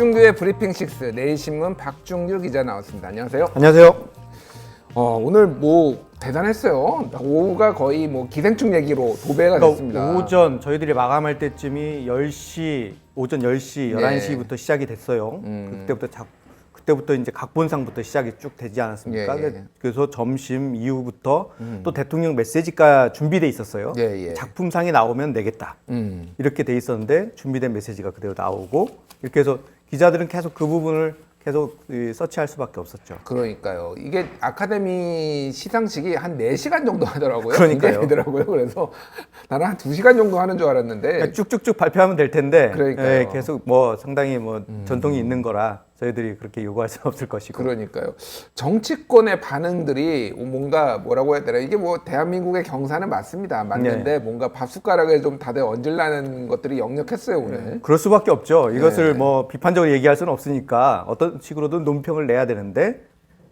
박준규의 브리핑 6 내일신문 박준규 기자 나왔습니다. 안녕하세요. 안녕하세요. 오늘 뭐 대단했어요. 오후가 거의 뭐 기생충 얘기로 도배가 됐습니다. 오전 저희들이 마감할 때쯤이 10시, 오전 10시, 11시부터 시작이 됐어요. 그때부터 이제 각본상부터 시작이 쭉 되지 않았습니까? 예. 그래서 점심 이후부터 또 대통령 메시지가 준비돼 있었어요. 예. 작품상이 나오면 내겠다. 이렇게 돼 있었는데 준비된 메시지가 그대로 나오고 이렇게 해서 기자들은 계속 그 부분을 계속 서치할 수밖에 없었죠. 그러니까요. 이게 아카데미 시상식이 한 4시간 정도 하더라고요. 그러니까요. 되더라고요. 그래서 나는 한 2시간 정도 하는 줄 알았는데 그러니까 쭉쭉쭉 발표하면 될 텐데 그러니까요. 계속 뭐 상당히 뭐 전통이 있는 거라 저희들이 그렇게 요구할 수는 없을 것이고. 그러니까요. 정치권의 반응들이 뭔가 뭐라고 해야 되나, 이게 뭐 대한민국의 경사는 맞는데 뭔가 밥숟가락에 좀 다들 얹으려는 것들이 역력했어요 오늘. 그럴 수밖에 없죠. 이것을 뭐 비판적으로 얘기할 수는 없으니까 어떤 식으로든 논평을 내야 되는데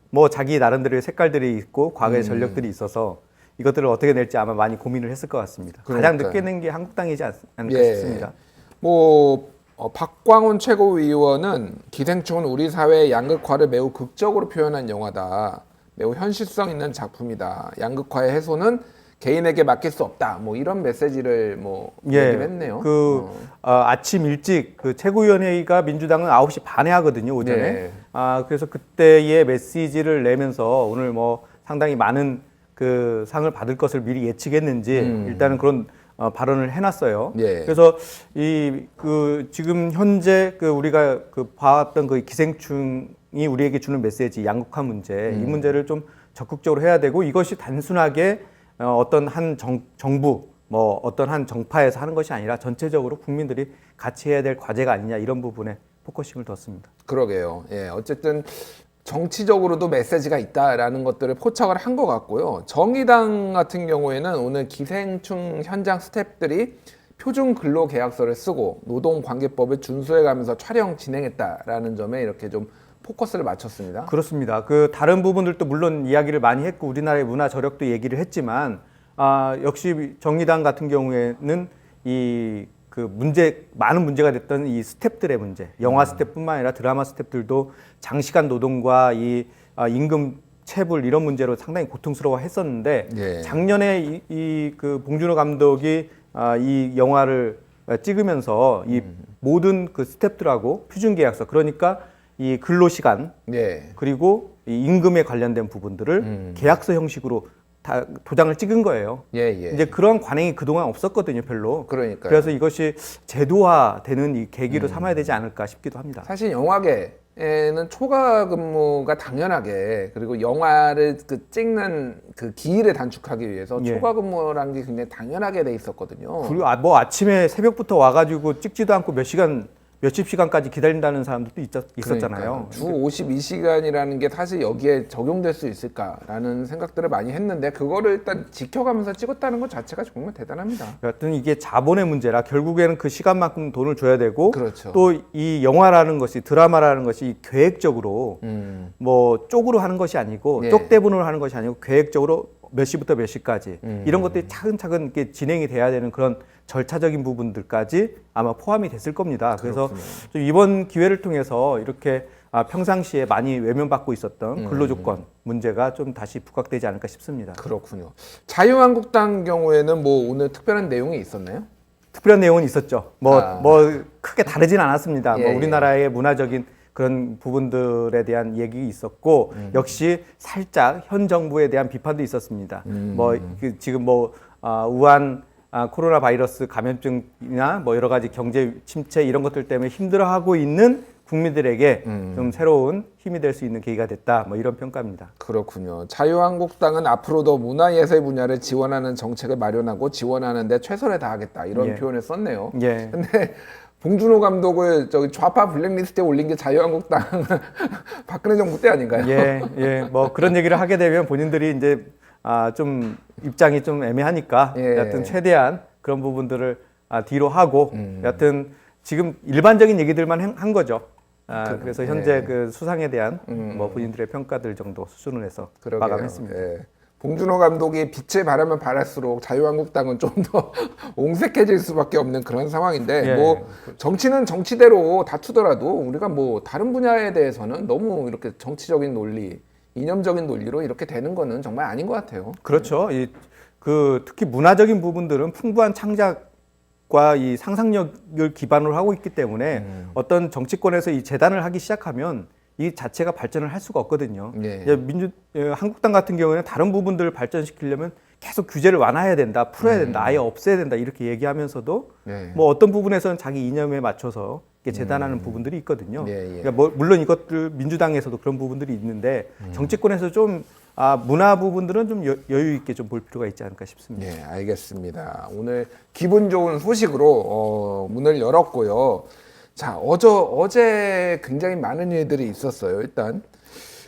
뭐 자기 나름대로의 색깔들이 있고 과거의 전력들이 있어서 이것들을 어떻게 낼지 아마 많이 고민을 했을 것 같습니다. 가장 늦게 낸 게 한국당이지 않을까 싶습니다. 박광훈 최고위원은 기생충은 우리 사회의 양극화를 매우 극적으로 표현한 영화다. 매우 현실성 있는 작품이다. 양극화의 해소는 개인에게 맡길 수 없다. 뭐 이런 메시지를 얘기를 했네요. 아침 일찍 그 최고위원회의가 민주당은 9시 반에 하거든요, 오전에. 예. 그래서 그때의 메시지를 내면서 오늘 뭐 상당히 많은 그 상을 받을 것을 미리 예측했는지 일단은 그런 발언을 해놨어요. 예. 그래서 지금 현재 우리가 봐왔던 그 기생충이 우리에게 주는 메시지, 양극화 문제, 이 문제를 좀 적극적으로 해야 되고 이것이 단순하게 어떤 한 정부, 뭐 어떤 한 정파에서 하는 것이 아니라 전체적으로 국민들이 같이 해야 될 과제가 아니냐 이런 부분에 포커싱을 뒀습니다. 그러게요. 예, 어쨌든 정치적으로도 메시지가 있다라는 것들을 포착을 한 것 같고요. 정의당 같은 경우에는 오늘 기생충 현장 스태프들이 표준 근로계약서를 쓰고 노동관계법을 준수해가면서 촬영 진행했다라는 점에 이렇게 좀 포커스를 맞췄습니다. 그렇습니다. 다른 부분들도 물론 이야기를 많이 했고 우리나라의 문화 저력도 얘기를 했지만 역시 정의당 같은 경우에는 많은 문제가 됐던 이 스태프들의 문제, 영화 스태프뿐만 아니라 드라마 스태프들도 장시간 노동과 임금 체불 이런 문제로 상당히 고통스러워했었는데 예. 작년에 봉준호 감독이 이 영화를 찍으면서 이 모든 그 스태프들하고 표준 계약서, 그러니까 이 근로 시간 그리고 이 임금에 관련된 부분들을 계약서 형식으로 다 도장을 찍은 거예요. 이제 그런 관행이 그동안 없었거든요, 별로. 그러니까요. 그래서 이것이 제도화되는 이 계기로 삼아야 되지 않을까 싶기도 합니다. 사실 영화계에는 초과 근무가 당연하게, 그리고 영화를 찍는 그 기일을 단축하기 위해서 초과 근무라는 게 굉장히 당연하게 돼 있었거든요. 그리고 아침에 새벽부터 와가지고 찍지도 않고 몇십 시간까지 기다린다는 사람들도 있었잖아요. 주 52시간이라는 게 사실 여기에 적용될 수 있을까라는 생각들을 많이 했는데 그거를 일단 지켜가면서 찍었다는 것 자체가 정말 대단합니다. 여하튼 이게 자본의 문제라 결국에는 그 시간만큼 돈을 줘야 되고 그렇죠. 또 이 영화라는 것이, 드라마라는 것이 계획적으로 뭐 쪽으로 하는 것이 아니고 쪽대본으로 하는 것이 아니고 계획적으로 몇 시부터 몇 시까지 이런 것들이 차근차근 이렇게 진행이 돼야 되는 그런 절차적인 부분들까지 아마 포함이 됐을 겁니다. 그래서 좀 이번 기회를 통해서 이렇게 평상시에 많이 외면받고 있었던 근로조건 문제가 좀 다시 부각되지 않을까 싶습니다. 그렇군요. 자유한국당 경우에는 뭐 오늘 특별한 내용이 있었나요? 특별한 내용은 있었죠. 뭐 크게 다르진 않았습니다. 예, 우리나라의 문화적인 그런 부분들에 대한 얘기 있었고 역시 살짝 현 정부에 대한 비판도 있었습니다. 지금 우한 코로나 바이러스 감염증이나 여러 가지 경제 침체 이런 것들 때문에 힘들어하고 있는 국민들에게 좀 새로운 힘이 될 수 있는 계기가 됐다. 이런 평가입니다. 그렇군요. 자유한국당은 앞으로도 문화예술 분야를 지원하는 정책을 마련하고 지원하는데 최선을 다하겠다. 이런 표현을 썼네요. 근데 봉준호 감독을 좌파 블랙리스트에 올린 게 자유한국당 박근혜 정부 때 아닌가요? 그런 얘기를 하게 되면 본인들이 이제 좀 입장이 좀 애매하니까 여하튼 최대한 그런 부분들을 뒤로 하고 여하튼 지금 일반적인 얘기들만 한 거죠. 그래서 현재 그 수상에 대한 본인들의 평가들 정도 수준을 해서 마감했습니다. 봉준호 감독이 빛을 발하면 발할수록 자유한국당은 좀 더 옹색해질 수밖에 없는 그런 상황인데 예. 뭐 정치는 정치대로 다투더라도 우리가 뭐 다른 분야에 대해서는 너무 이렇게 정치적인 논리, 이념적인 논리로 이렇게 되는 거는 정말 아닌 것 같아요. 그렇죠. 특히 문화적인 부분들은 풍부한 창작과 이 상상력을 기반으로 하고 있기 때문에 어떤 정치권에서 이 재단을 하기 시작하면 이 자체가 발전을 할 수가 없거든요. 예. 한국당 같은 경우에는 다른 부분들을 발전시키려면 계속 규제를 완화해야 된다, 풀어야 된다, 아예 없애야 된다 이렇게 얘기하면서도 네. 뭐 어떤 부분에서는 자기 이념에 맞춰서 이렇게 재단하는 부분들이 있거든요. 예, 예. 그러니까 뭐 물론 이것들 민주당에서도 그런 부분들이 있는데 정치권에서 좀 문화 부분들은 좀 여유 있게 좀 볼 필요가 있지 않을까 싶습니다. 네, 알겠습니다. 오늘 기분 좋은 소식으로 문을 열었고요. 자, 어제 굉장히 많은 일들이 있었어요. 일단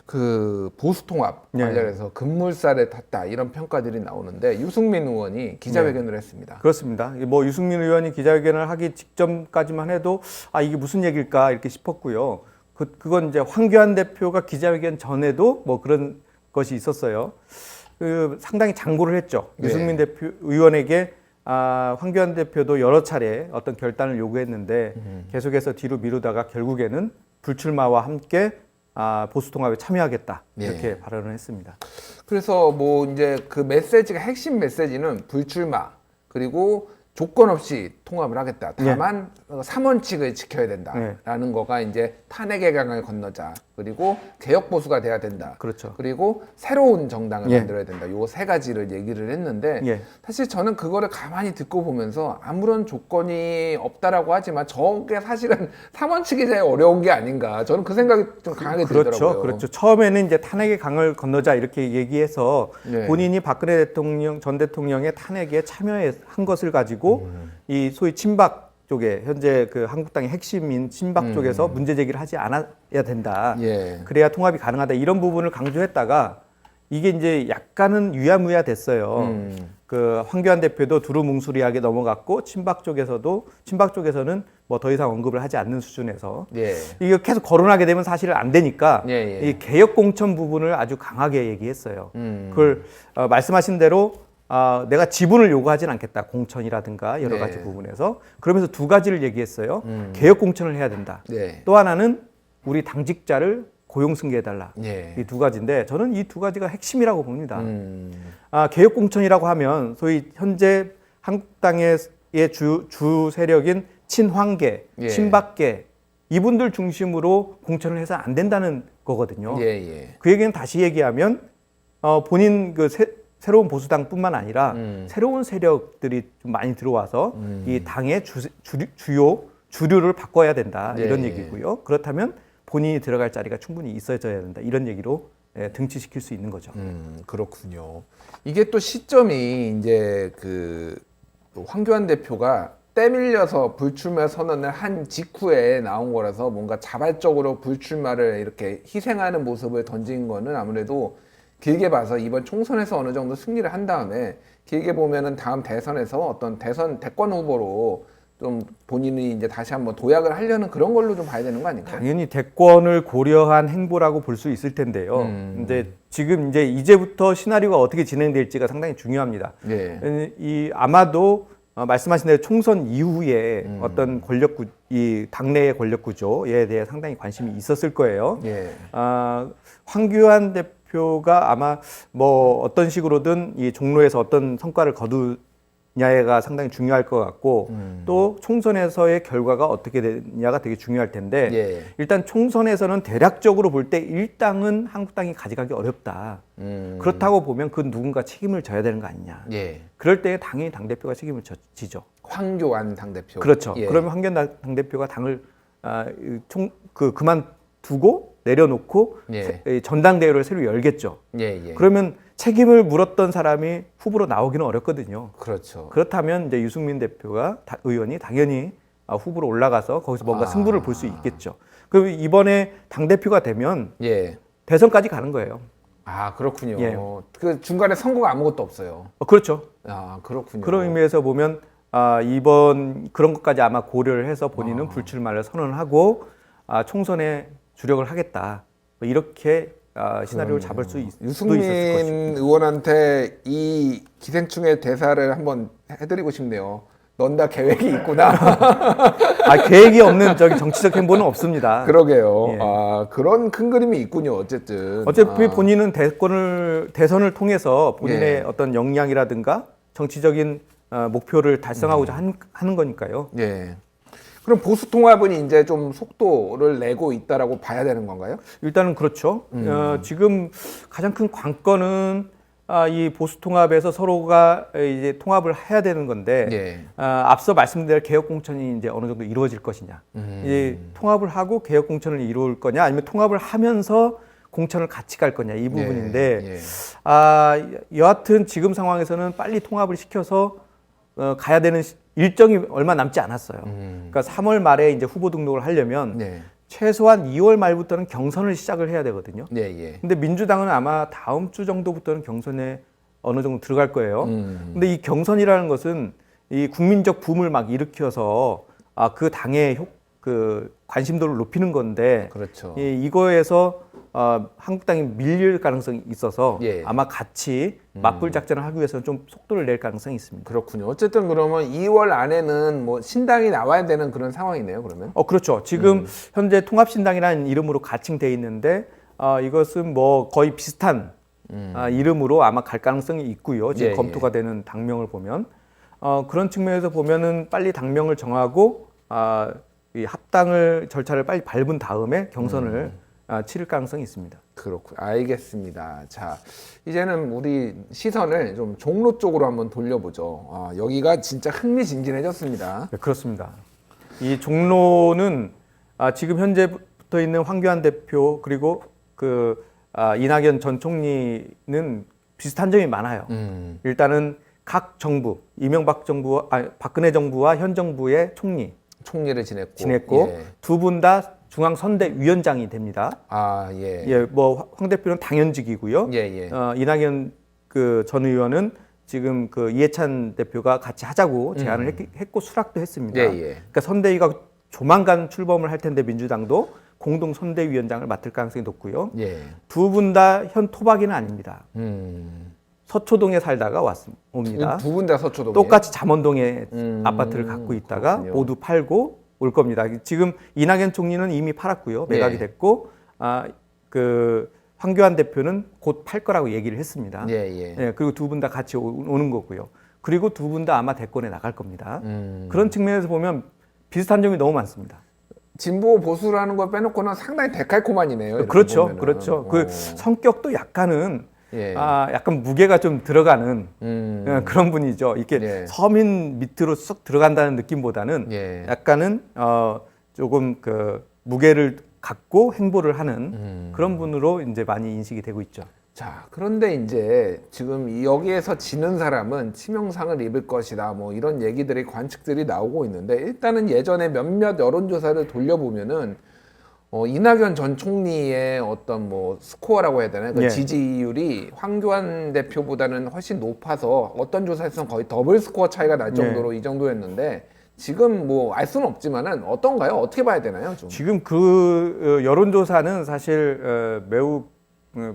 그 보수통합 네. 관련해서 급물살에 탔다 이런 평가들이 나오는데 유승민 의원이 기자회견을 했습니다. 그렇습니다. 뭐 유승민 의원이 기자회견을 하기 직전까지만 해도 이게 무슨 얘기일까 이렇게 싶었고요. 그건 이제 황교안 대표가 기자회견 전에도 뭐 그런 것이 있었어요. 상당히 장고를 했죠. 네. 유승민 대표 의원에게 황교안 대표도 여러 차례 어떤 결단을 요구했는데 계속해서 뒤로 미루다가 결국에는 불출마와 함께 보수통합에 참여하겠다 이렇게 예. 발언을 했습니다. 그래서 뭐 이제 그 메시지가 핵심 메시지는 불출마 그리고 조건 없이 통합을 하겠다. 다만 3원칙을 지켜야 된다라는 거가 이제 탄핵의 강을 건너자. 그리고 개혁 보수가 돼야 된다. 그렇죠. 그리고 새로운 정당을 예. 만들어야 된다. 요 세 가지를 얘기를 했는데 예. 사실 저는 그거를 가만히 듣고 보면서 아무런 조건이 없다라고 하지만 저게 사실은 3원칙이 제일 어려운 게 아닌가. 저는 그 생각이 좀 강하게 들더라고요. 그렇죠. 처음에는 이제 탄핵의 강을 건너자 이렇게 얘기해서 네. 본인이 본인이 박근혜 전 대통령의 탄핵에 참여한 것을 가지고 이 소위 친박 쪽에 현재 그 한국당의 핵심인 친박 쪽에서 문제 제기를 하지 않아야 된다. 예. 그래야 통합이 가능하다. 이런 부분을 강조했다가 이게 이제 약간은 유야무야 됐어요. 그 황교안 대표도 두루뭉술하게 넘어갔고 친박 쪽에서는 뭐 더 이상 언급을 하지 않는 수준에서 예. 이게 계속 거론하게 되면 사실은 안 되니까 예, 예. 이 개혁 공천 부분을 아주 강하게 얘기했어요. 그걸 말씀하신 대로 내가 지분을 요구하진 않겠다. 공천이라든가 여러 네. 가지 부분에서 그러면서 두 가지를 얘기했어요. 개혁 공천을 해야 된다. 네. 또 하나는 우리 당직자를 고용 승계해달라. 예. 이 두 가지인데 저는 이 두 가지가 핵심이라고 봅니다. 개혁 공천이라고 하면 소위 현재 한국당의 주 세력인 친황계, 예. 친박계 이분들 중심으로 공천을 해서 안 된다는 거거든요. 예, 예. 그 얘기는 다시 얘기하면 본인 새로운 보수당뿐만 아니라 새로운 세력들이 좀 많이 들어와서 이 당의 주류를 바꿔야 된다 예, 이런 예. 얘기고요. 그렇다면 본인이 들어갈 자리가 충분히 있어져야 된다 이런 얘기로 등치시킬 수 있는 거죠. 그렇군요. 이게 또 시점이 이제 그 황교안 대표가 때밀려서 불출마 선언을 한 직후에 나온 거라서 뭔가 자발적으로 불출마를 이렇게 희생하는 모습을 던진 거는 아무래도 길게 봐서 이번 총선에서 어느 정도 승리를 한 다음에 길게 보면은 다음 대선에서 어떤 대권 후보로 좀 본인이 이제 다시 한번 도약을 하려는 그런 걸로 좀 봐야 되는 거 아닌가요? 당연히 대권을 고려한 행보라고 볼 수 있을 텐데요. 근데 지금 이제부터 시나리오가 어떻게 진행될지가 상당히 중요합니다. 예. 아마도 말씀하신 대로 총선 이후에 어떤 이 당내의 권력 구조에 대해 상당히 관심이 있었을 거예요. 예. 황교안 대표가 아마 뭐 어떤 식으로든 이 종로에서 어떤 성과를 거두냐가 상당히 중요할 것 같고 또 총선에서의 결과가 어떻게 되냐가 되게 중요할 텐데 예. 일단 총선에서는 대략적으로 볼 때 일당은 한국당이 가져가기 어렵다. 그렇다고 보면 그 누군가 책임을 져야 되는 거 아니냐. 예. 그럴 때 당연히 당대표가 책임을 지죠. 황교안 당대표. 그렇죠. 예. 그러면 황교안 당대표가 당을 그만두고 내려놓고 예. 전당대회를 새로 열겠죠. 예, 예. 그러면 책임을 물었던 사람이 후보로 나오기는 어렵거든요. 그렇죠. 그렇다면 이제 유승민 의원이 당연히 후보로 올라가서 거기서 뭔가 승부를 볼 수 있겠죠. 그리고 이번에 당대표가 되면 예. 대선까지 가는 거예요. 아, 그렇군요. 예. 그 중간에 선거가 아무것도 없어요. 그렇죠. 아, 그렇군요. 그런 의미에서 보면 이번 그런 것까지 아마 고려를 해서 본인은 불출마를 선언하고 총선에 주력을 하겠다. 뭐 이렇게 시나리오를 잡을 수 있을 유승민 것입니다. 의원한테 이 기생충의 대사를 한번 해드리고 싶네요. 넌 다 계획이 있구나. 계획이 없는 정치적 행보는 없습니다. 그러게요. 예. 그런 큰 그림이 있군요. 어쨌든. 어차피 본인은 대선을 통해서 본인의 예. 어떤 역량이라든가 정치적인 목표를 달성하고자 하는 거니까요. 예. 그럼 보수 통합은 이제 좀 속도를 내고 있다라고 봐야 되는 건가요? 일단은 그렇죠. 지금 가장 큰 관건은 이 보수 통합에서 서로가 이제 통합을 해야 되는 건데 예. 앞서 말씀드린 개혁 공천이 이제 어느 정도 이루어질 것이냐. 이제 통합을 하고 개혁 공천을 이룰 거냐, 아니면 통합을 하면서 공천을 같이 갈 거냐 이 부분인데 여하튼 지금 상황에서는 빨리 통합을 시켜서 가야 되는 일정이 얼마 남지 않았어요. 그러니까 3월 말에 이제 후보 등록을 하려면 최소한 2월 말부터는 경선을 시작을 해야 되거든요. 근데 민주당은 아마 다음 주 정도부터는 경선에 어느 정도 들어갈 거예요. 근데 이 경선이라는 것은 이 국민적 붐을 막 일으켜서 그 당의 그 관심도를 높이는 건데 그렇죠. 이거에서 한국당이 밀릴 가능성이 있어서 예. 아마 같이 맞불 작전을 하기 위해서는 좀 속도를 낼 가능성이 있습니다. 그렇군요. 어쨌든 그러면 2월 안에는 뭐 신당이 나와야 되는 그런 상황이네요. 그러면. 그렇죠. 지금 현재 통합신당이라는 이름으로 가칭돼 있는데 이것은 뭐 거의 비슷한 이름으로 아마 갈 가능성이 있고요. 지금 검토가 되는 당명을 보면 그런 측면에서 보면은 빨리 당명을 정하고 이 합당을 절차를 빨리 밟은 다음에 경선을 치를 가능성이 있습니다. 그렇군요. 알겠습니다. 자, 이제는 우리 시선을 좀 종로 쪽으로 한번 돌려보죠. 여기가 진짜 흥미진진해졌습니다. 네, 그렇습니다. 이 종로는 지금 현재 붙어 있는 황교안 대표 그리고 이낙연 전 총리는 비슷한 점이 많아요. 일단은 각 정부, 이명박 정부, 박근혜 정부와 현 정부의 총리를 지냈고 두 분 다 중앙선대위원장이 됩니다. 뭐 황 대표는 당연직이고요. 이낙연 전 의원은 지금 이해찬 대표가 같이 하자고 제안을 했고 수락도 했습니다. 그러니까 선대위가 조만간 출범을 할 텐데 민주당도 공동 선대위원장을 맡을 가능성이 높고요. 두 분 다 현 토박이는 아닙니다. 서초동에 살다가 옵니다. 두 분 다 서초동에 똑같이 잠원동에 아파트를 갖고 있다가 그렇군요. 모두 팔고 올 겁니다. 지금 이낙연 총리는 이미 팔았고요. 매각이 됐고 황교안 대표는 곧 팔 거라고 얘기를 했습니다. 그리고 두 분 다 같이 오는 거고요. 그리고 두 분 다 아마 대권에 나갈 겁니다. 그런 측면에서 보면 비슷한 점이 너무 많습니다. 진보 보수라는 걸 빼놓고는 상당히 데칼코마니네요. 그렇죠. 보면은. 그렇죠. 성격도 약간은 약간 무게가 좀 들어가는 그런 분이죠. 이렇게 서민 밑으로 쑥 들어간다는 느낌보다는 약간은 조금 무게를 갖고 행보를 하는 그런 분으로 이제 많이 인식이 되고 있죠. 자, 그런데 이제 지금 여기에서 지는 사람은 치명상을 입을 것이다. 뭐 이런 얘기들이 관측들이 나오고 있는데 일단은 예전에 몇몇 여론조사를 돌려보면은 이낙연 전 총리의 어떤 뭐 스코어라고 해야 되나요? 지지율이 황교안 대표보다는 훨씬 높아서 어떤 조사에서는 거의 더블 스코어 차이가 날 정도로 이 정도였는데 지금 뭐 알 수는 없지만은 어떤가요? 어떻게 봐야 되나요? 좀? 지금 여론조사는 사실 매우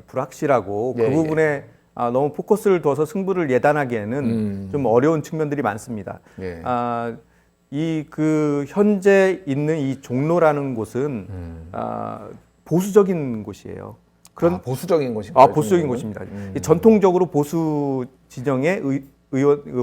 불확실하고 그 부분에 너무 포커스를 둬서 승부를 예단하기에는 좀 어려운 측면들이 많습니다. 현재 있는 이 종로라는 곳은 보수적인 곳이에요. 보수적인 곳인가요? 보수적인 곳입니다. 전통적으로 보수 진영의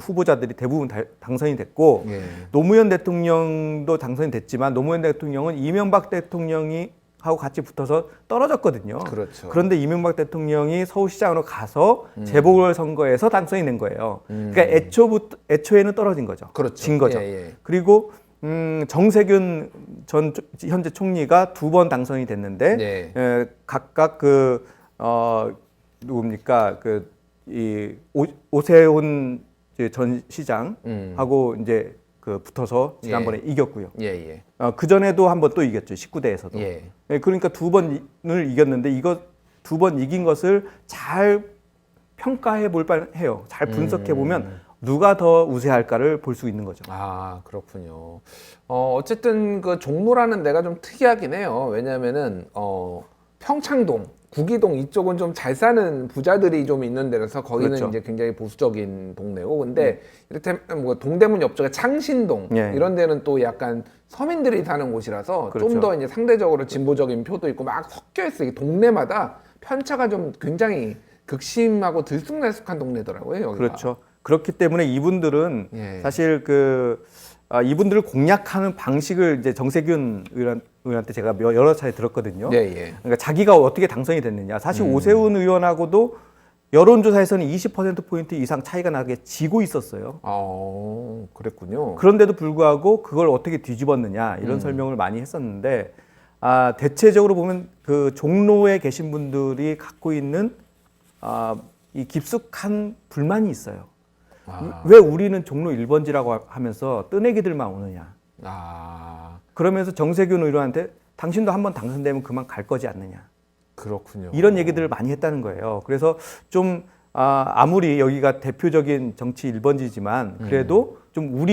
후보자들이 대부분 당선이 됐고 노무현 대통령도 당선이 됐지만 노무현 대통령은 이명박 대통령이 하고 같이 붙어서 떨어졌거든요. 그렇죠. 그런데 이명박 대통령이 서울시장으로 가서 재보궐선거에서 당선이 된 거예요. 그러니까 애초에는 떨어진 거죠. 진 거죠. 그리고 정세균 전 현재 총리가 2번 당선이 됐는데 각각 누굽니까 오세훈 전 시장하고 이제 붙어서 지난번에 이겼고요. 그 전에도 한번 또 이겼죠. 19대에서도. 그러니까 2번을 이겼는데 이거 2번 이긴 것을 잘 평가해 볼 만해요. 잘 분석해 보면 누가 더 우세할까를 볼 수 있는 거죠. 그렇군요. 어쨌든 종로라는 데가 좀 특이하긴 해요. 왜냐하면은 평창동 구기동 이쪽은 좀 잘 사는 부자들이 좀 있는 데라서 거기는 그렇죠. 이제 굉장히 보수적인 동네고, 근데 이를테면 뭐 동대문 옆쪽에 창신동 예. 이런 데는 또 약간 서민들이 사는 곳이라서 그렇죠. 좀 더 이제 상대적으로 진보적인 표도 있고 막 섞여 있어요. 이 동네마다 편차가 좀 굉장히 극심하고 들쑥날쑥한 동네더라고요, 여기가. 그렇죠. 그렇기 때문에 이분들은 예. 사실 이분들을 공략하는 방식을 이제 정세균 의원한테 제가 여러 차례 들었거든요. 예, 예. 그러니까 자기가 어떻게 당선이 됐느냐. 사실 오세훈 의원하고도 여론조사에서는 20%포인트 이상 차이가 나게 지고 있었어요. 그랬군요. 그런데도 불구하고 그걸 어떻게 뒤집었느냐 이런 설명을 많이 했었는데, 대체적으로 보면 그 종로에 계신 분들이 갖고 있는 이 깊숙한 불만이 있어요. 왜 우리는 종로 1번지라고 하면서 뜨내기들만 오느냐. 그러면서 정세균 의원한테 당신도 한번 당선되면 그만 갈 거지 않느냐. 그렇군요. 이런 얘기들을 많이 했다는 거예요. 그래서 좀 아무리 여기가 대표적인 정치 1번지지만 그래도 좀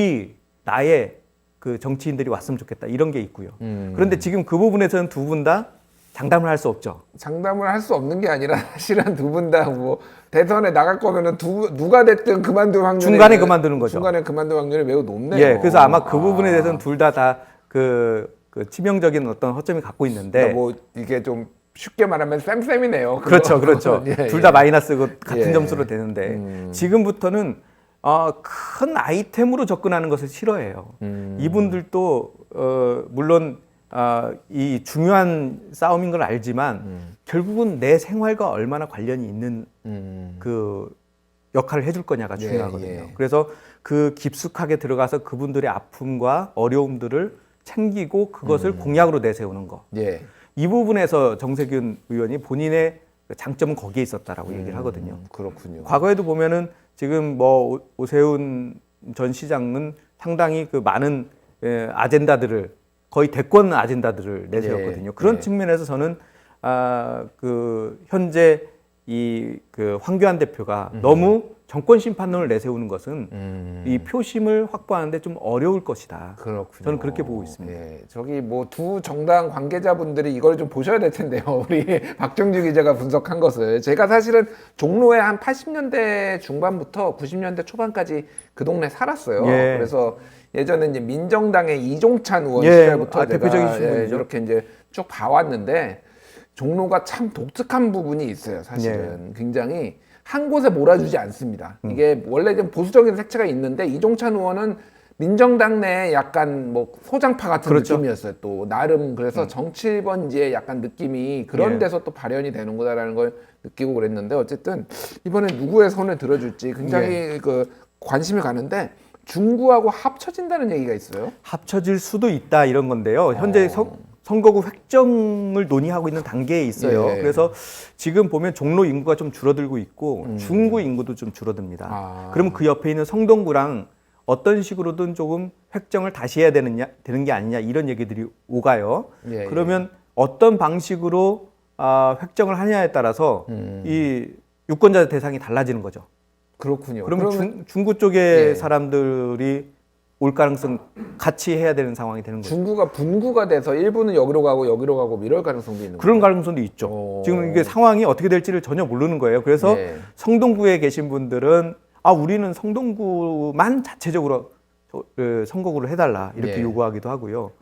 나의 그 정치인들이 왔으면 좋겠다 이런 게 있고요. 그런데 지금 그 부분에서는 두 분 다 장담을 할 수 없죠. 장담을 할 수 없는 게 아니라 사실은 두 분 다 뭐 대선에 나갈 거면은 누가 됐든 그만둘 확률이 중간에 그만두는 거죠. 중간에 그만둘 확률이 매우 높네요. 예, 그래서 아마 그 부분에 대해서는 둘 다 그 치명적인 어떤 허점이 갖고 있는데, 그러니까 뭐 이게 좀 쉽게 말하면 쌤쌤이네요. 그렇죠, 그렇죠. 예, 둘 다 마이너스고 같은 예. 점수로 되는데 지금부터는 큰 아이템으로 접근하는 것을 싫어해요. 이분들도 물론 이 중요한 싸움인 걸 알지만 결국은 내 생활과 얼마나 관련이 있는 그 역할을 해줄 거냐가 중요하거든요. 예. 그래서 그 깊숙하게 들어가서 그분들의 아픔과 어려움들을 챙기고 그것을 공약으로 내세우는 거. 예. 이 부분에서 정세균 의원이 본인의 장점은 거기에 있었다라고 얘기를 하거든요. 그렇군요. 과거에도 보면은 지금 뭐 오세훈 전 시장은 상당히 그 많은 아젠다들을 거의 대권 아젠다들을 내세웠거든요. 그런 측면에서 저는 그 현재 그 황교안 대표가 너무 정권 심판론을 내세우는 것은 이 표심을 확보하는데 좀 어려울 것이다. 그렇군요. 저는 그렇게 보고 있습니다. 예, 저기 뭐 두 정당 관계자분들이 이걸 좀 보셔야 될 텐데요. 우리 박정주 기자가 분석한 것을. 제가 사실은 종로에 한 80년대 중반부터 90년대 초반까지 그 동네 살았어요. 예. 그래서 예전에 이제 민정당의 이종찬 의원 예, 시절부터 대표적인 제가 신분이죠. 이렇게 이제 쭉 봐왔는데 종로가 참 독특한 부분이 있어요. 사실은 굉장히 한 곳에 몰아주지 않습니다. 이게 원래 좀 보수적인 색채가 있는데 이종찬 의원은 민정당 내에 약간 뭐 소장파 같은 그렇죠. 느낌이었어요. 또 나름 그래서 정치번지의 약간 느낌이 그런 예. 데서 또 발현이 되는구나라는 걸 느끼고 그랬는데 어쨌든 이번에 누구의 손을 들어줄지 굉장히 그 관심이 가는데 중구하고 합쳐진다는 얘기가 있어요. 합쳐질 수도 있다 이런 건데요. 현재 선거구 획정을 논의하고 있는 단계에 있어요. 예. 그래서 지금 보면 종로 인구가 좀 줄어들고 있고 중구 인구도 좀 줄어듭니다. 그러면 그 옆에 있는 성동구랑 어떤 식으로든 조금 획정을 다시 해야 되는 게 아니냐 이런 얘기들이 오가요. 예, 그러면 어떤 방식으로 획정을 하냐에 따라서 이 유권자 대상이 달라지는 거죠. 그렇군요. 그러면 중구 쪽의 예. 사람들이 올 가능성 같이 해야 되는 상황이 되는 거죠. 중구가 분구가 돼서 일부는 여기로 가고 여기로 가고 이럴 가능성도 있는 거예요. 그런 가능성도 있죠. 오. 지금 이게 상황이 어떻게 될지를 전혀 모르는 거예요. 그래서 예. 성동구에 계신 분들은 우리는 성동구만 자체적으로 선거구를 해달라 이렇게 예. 요구하기도 하고요.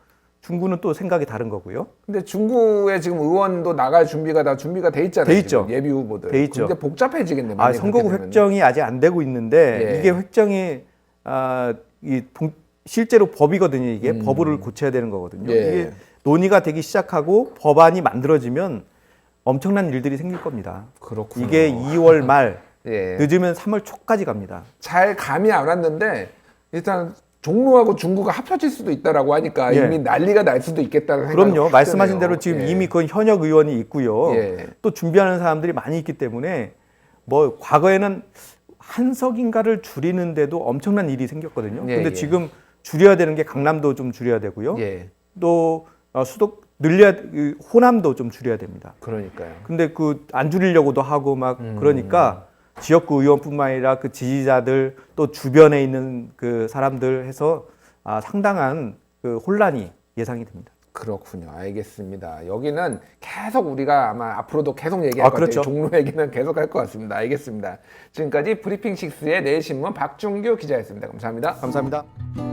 중구는 또 생각이 다른 거고요. 근데 중구에 지금 의원도 나갈 준비가 다 준비가 돼 있잖아요. 돼 있죠. 지금 예비 후보들. 돼 있죠. 근데 복잡해지겠네. 만약에 선거구 그렇게 되면은. 획정이 아직 안 되고 있는데 예. 이게 획정이 실제로 법이거든요. 이게 법을 고쳐야 되는 거거든요. 예. 이게 논의가 되기 시작하고 법안이 만들어지면 엄청난 일들이 생길 겁니다. 그렇군요. 이게 2월 말 예. 늦으면 3월 초까지 갑니다. 잘 감이 안 왔는데 일단 종로하고 중구가 합쳐질 수도 있다라고 하니까 예. 이미 난리가 날 수도 있겠다는 생각이 그럼요. 확 말씀하신 드네요. 대로 지금 예. 이미 그건 현역 의원이 있고요. 예. 또 준비하는 사람들이 많이 있기 때문에 뭐 과거에는 한석인가를 줄이는데도 엄청난 일이 생겼거든요. 예, 근데 예. 지금 줄여야 되는 게 강남도 좀 줄여야 되고요. 예. 또 호남도 좀 줄여야 됩니다. 그러니까요. 근데 안 줄이려고도 하고 막 그러니까 지역구 의원뿐만 아니라 그 지지자들 또 주변에 있는 그 사람들 해서 상당한 그 혼란이 예상이 됩니다. 그렇군요. 알겠습니다. 여기는 계속 우리가 아마 앞으로도 계속 얘기할 것 그렇죠. 같아요. 종로 얘기는 계속 할 것 같습니다. 알겠습니다. 지금까지 브리핑6의 내일신문 박준규 기자였습니다. 감사합니다. 감사합니다.